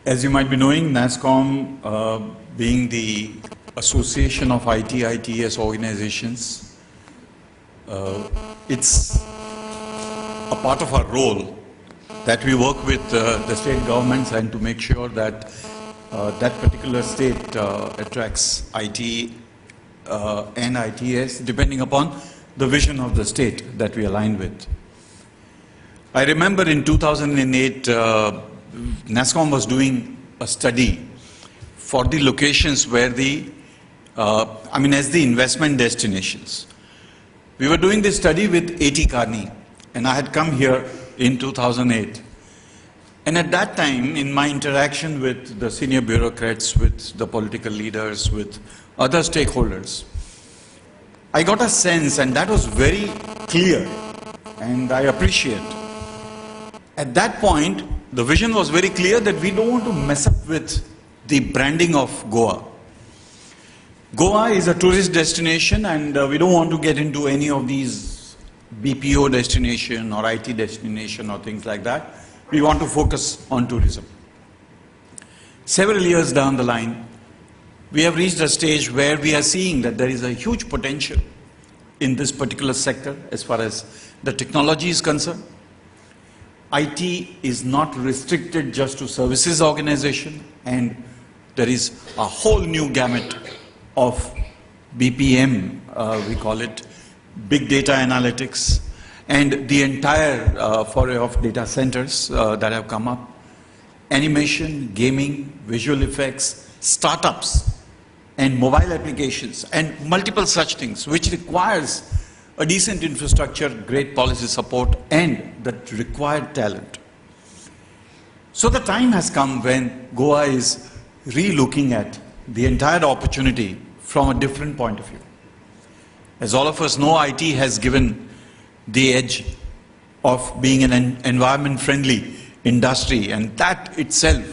As you might be knowing, NASSCOMM, being the Association of IT/ITES organizations, it's a part of our role that we work with the state governments and to make sure that that particular state attracts IT and ITS depending upon the vision of the state that we align with. I remember in 2008, NASSCOMM was doing a study for the locations where as the investment destinations. We were doing this study with A.T. Carney, and I had come here in 2008. And at that time, in my interaction with the senior bureaucrats, with the political leaders, with other stakeholders, I got a sense, and that was very clear, and I appreciate. At that point, the vision was very clear that we don't want to mess up with the branding of Goa. Goa is a tourist destination, and we don't want to get into any of these BPO destination or IT destination or things like that. We want to focus on tourism. Several years down the line, we have reached a stage where we are seeing that there is a huge potential in this particular sector as far as the technology is concerned. IT is not restricted just to services organization, and there is a whole new gamut of BPM, we call it, big data analytics, and the entire foray of data centers that have come up, animation, gaming, visual effects, startups, and mobile applications, and multiple such things, which requires a decent infrastructure, great policy support, and the required talent. So the time has come when Goa is re-looking at the entire opportunity from a different point of view. As all of us know, IT has given the edge of being an environment-friendly industry, and that itself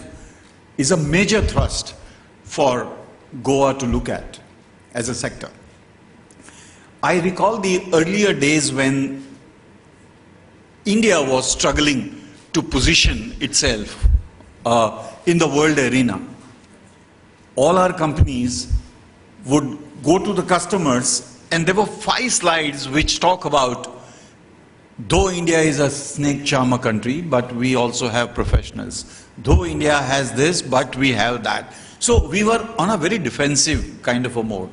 is a major thrust for Goa to look at as a sector. I recall the earlier days when India was struggling to position itself in the world arena. All our companies would go to the customers, and there were 5 slides which talk about, though India is a snake charmer country, but we also have professionals. Though India has this, but we have that. So we were on a very defensive kind of a mode.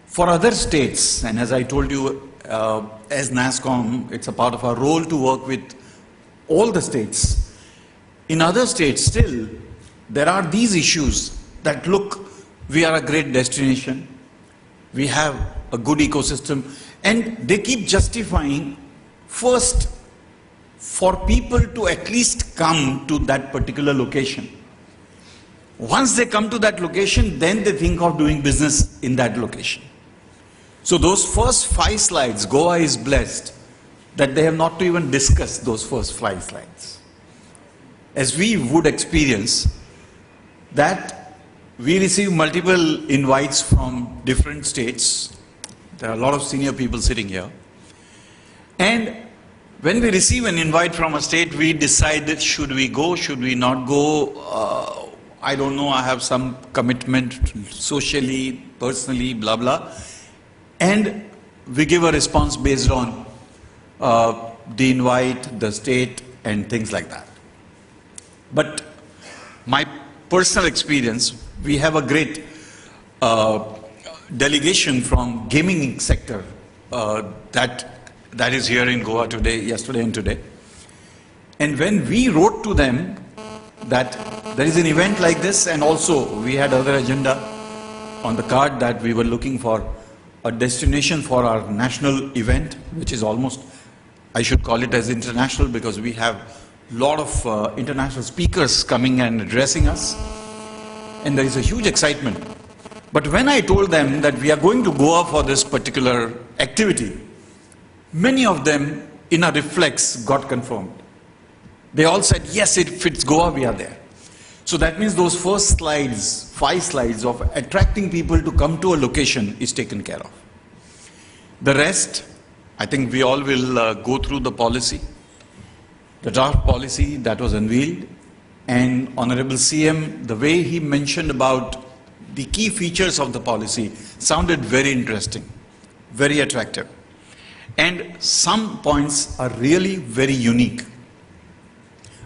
For other states, and as I told you, as NASSCOMM, it's a part of our role to work with all the states. In other states still, there are these issues that, look, we are a great destination, we have a good ecosystem, and they keep justifying first for people to at least come to that particular location. Once they come to that location, then they think of doing business in that location. So those first 5 slides, Goa is blessed that they have not to even discuss those first 5 slides. As we would experience that we receive multiple invites from different states. There are a lot of senior people sitting here. And when we receive an invite from a state, we decide that should we go, should we not go, I don't know, I have some commitment socially, personally, blah, blah. And we give a response based on the invite, the state, and things like that. But my personal experience, we have a great delegation from gaming sector that is here in Goa today, yesterday and today. And when we wrote to them that there is an event like this, and also we had other agenda on the card that we were looking for a destination for our national event, which is almost, I should call it as international, because we have a lot of international speakers coming and addressing us. And there is a huge excitement. But when I told them that we are going to Goa for this particular activity, many of them, in a reflex, got confirmed. They all said, yes, if it's Goa, we are there. So that means those first slides, 5 slides of attracting people to come to a location is taken care of. The rest, I think we all will go through the policy, the draft policy that was unveiled, And Honorable CM, the way he mentioned about the key features of the policy sounded very interesting, very attractive. And some points are really very unique.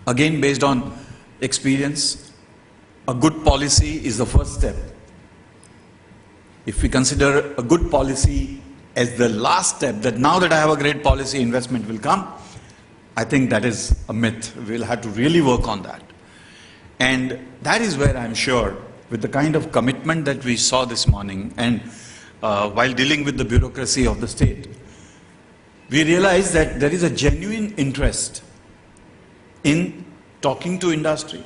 Again, based on experience, a good policy is the first step. If we consider a good policy as the last step, that now that I have a great policy, investment will come, I think that is a myth. We'll have to really work on that. And that is where I'm sure, with the kind of commitment that we saw this morning, and while dealing with the bureaucracy of the state, we realized that there is a genuine interest in talking to industry.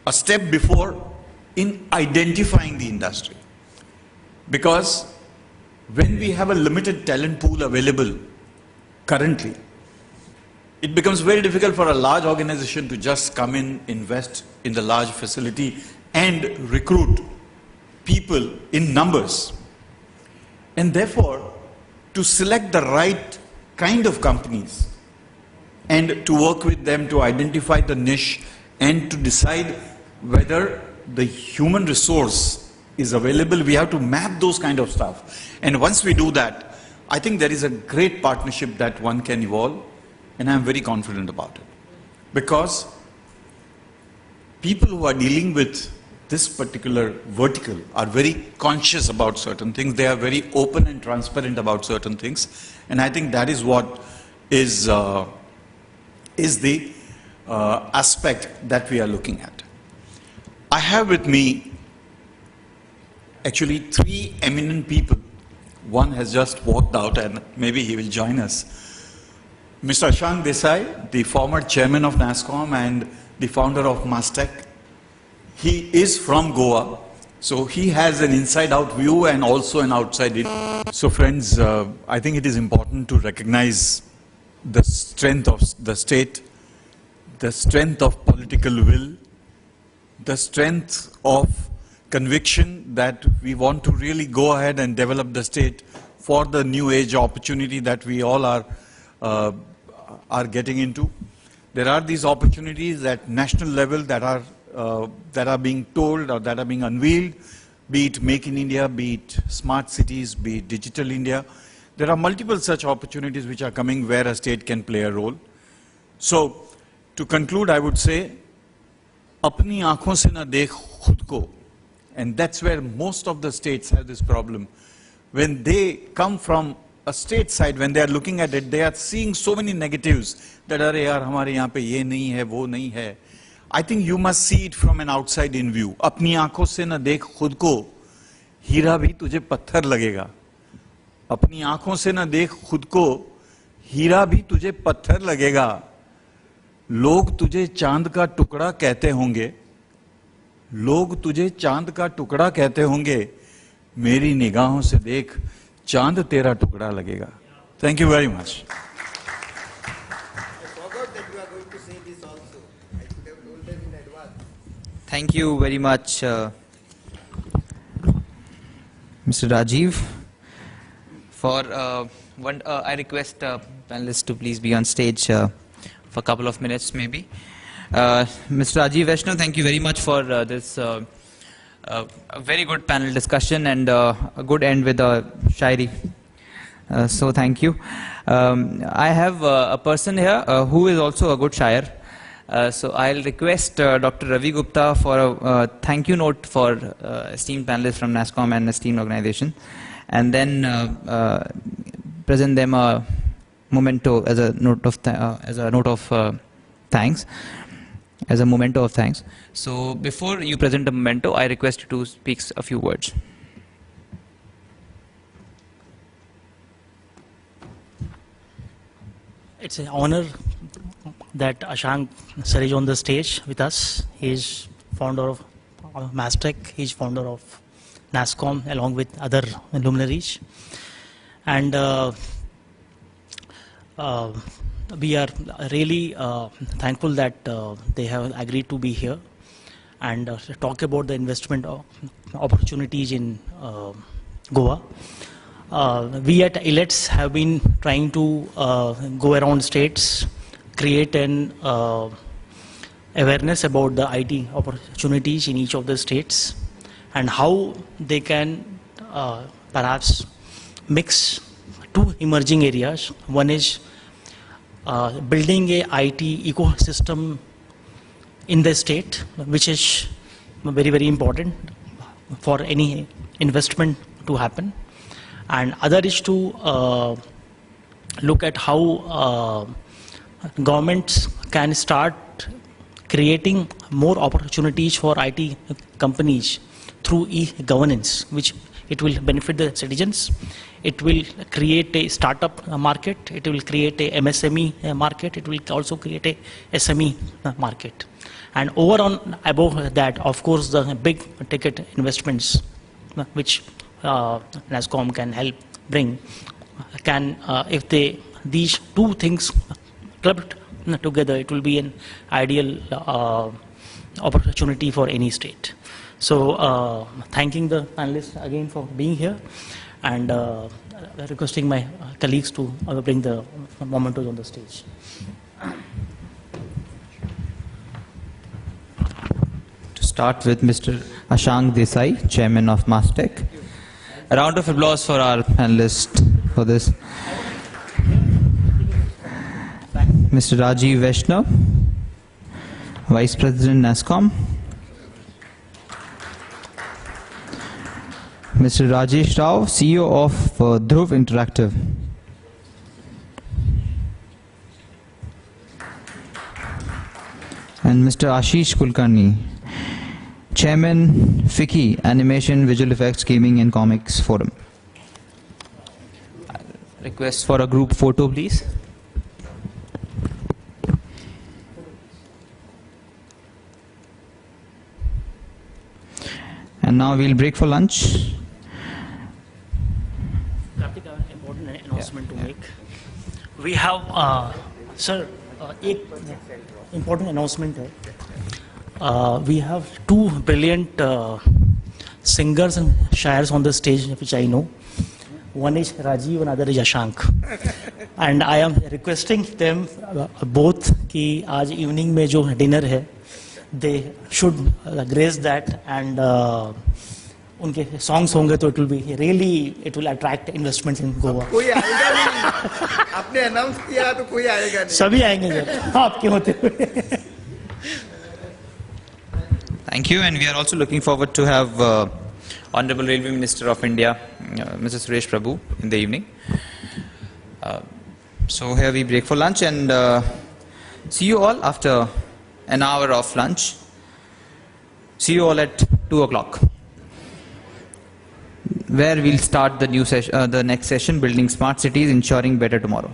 A step before, in identifying the industry. Because when we have a limited talent pool available currently, it becomes very difficult for a large organization to just come in, invest in the large facility and recruit people in numbers. And therefore, to select the right kind of companies and to work with them to identify the niche and to decide whether the human resource is available, we have to map those kind of stuff. And once we do that, I think there is a great partnership that one can evolve, and I'm very confident about it. Because people who are dealing with this particular vertical are very conscious about certain things. They are very open and transparent about certain things. And I think that is what is the aspect that we are looking at. I have with me actually three eminent people. One has just walked out and maybe he will join us. Mr. Ashank Desai, the former chairman of NASSCOMM and the founder of Mastech. He is from Goa, so he has an inside-out view and also an outside-in. So friends, I think it is important to recognize the strength of the state, the strength of political will, the strength of conviction that we want to really go ahead and develop the state for the new age opportunity that we all are getting into. There are these opportunities at national level that are being told or that are being unveiled, be it Make in India, be it smart cities, be it Digital India. There are multiple such opportunities which are coming where a state can play a role. So, to conclude, I would say, apni aankhon se na dekh khud ko. And that's where most of the states have this problem. When they come from a state side, when they are looking at it, they are seeing so many negatives that are yaar hamare yahan pe ye nahi hai, wo nahi hai. I think you must see it from an outside in view. Apni aankhon se na dekh khud ko, हीरा भी तुझे पत्थर लगेगा. अपनी आंखों से ना देख खुद को, हीरा भी तुझे पत्थर लगेगा. लोग तुझे चांद का टुकड़ा कहते होंगे, लोग तुझे चांद का टुकड़ा कहते होंगे, मेरी निगाहों से देख चांद तेरा टुकड़ा लगेगा. Thank you very much. Thank you very much, Mr. Rajeev. I request panelists to please be on stage for a couple of minutes, maybe. Mr. Rajeev, Vaishnav, thank you very much for this a very good panel discussion and a good end with a shairi. So thank you. I have a person here who is also a good shair. So I'll request Dr. Ravi Gupta for a thank you note for esteemed panelists from NASSCOMM and esteemed organization, and then present them a memento as a note of thanks, as a memento of thanks. So before you present a memento, I request you to speak a few words. It's an honor that Ashank sir is on the stage with us. He is founder of Mastech. He is founder of NASSCOMM along with other luminaries. And we are really thankful that they have agreed to be here and talk about the investment opportunities in Goa. We at elets have been trying to go around states, create an awareness about the IT opportunities in each of the states and how they can perhaps mix two emerging areas. One is building a IT ecosystem in the state, which is very, very important for any investment to happen. And other is to look at how governments can start creating more opportunities for IT companies through e-governance, which it will benefit the citizens. It will create a startup market. It will create a MSME market. It will also create a SME market. And over on above that, of course, the big ticket investments, which NASSCOMM can help bring, can if these two things clubbed together, it will be an ideal opportunity for any state. So thanking the panelists again for being here, and requesting my colleagues to bring the mementos on the stage. To start with Mr. Ashank Desai, Chairman of MASTEC. A round of applause for our panelists for this. Mr. Rajeev Vaishnav, Vice President NASSCOMM. Mr. Rajesh Rao, CEO of Dhruv Interactive. And Mr. Ashish Kulkarni, Chairman FICCI, Animation, Visual Effects, Gaming and Comics Forum. Request for a group photo, please. And now we'll break for lunch. Important announcement to make. We have, sir, एक important announcement है. We have two brilliant singers and shairs on the stage, which I know. One is Rajeev, another is Ashank. And I am requesting them both कि आज evening में जो dinner है, they should grace that, and उनके songs होंगे तो it will attract investments in Goa. कोई आएगा नहीं, आपने announce किया तो कोई आएगा नहीं. सभी आएंगे सर, आपके होते हुए. Thank you, and we are also looking forward to have Honorable Railway Minister of India, Mr. Suresh Prabhu, in the evening. So here we break for lunch, and see you all after an hour of lunch. See you all at 2 o'clock, where we'll start the new session, the next session, Building Smart Cities, Ensuring Better Tomorrow.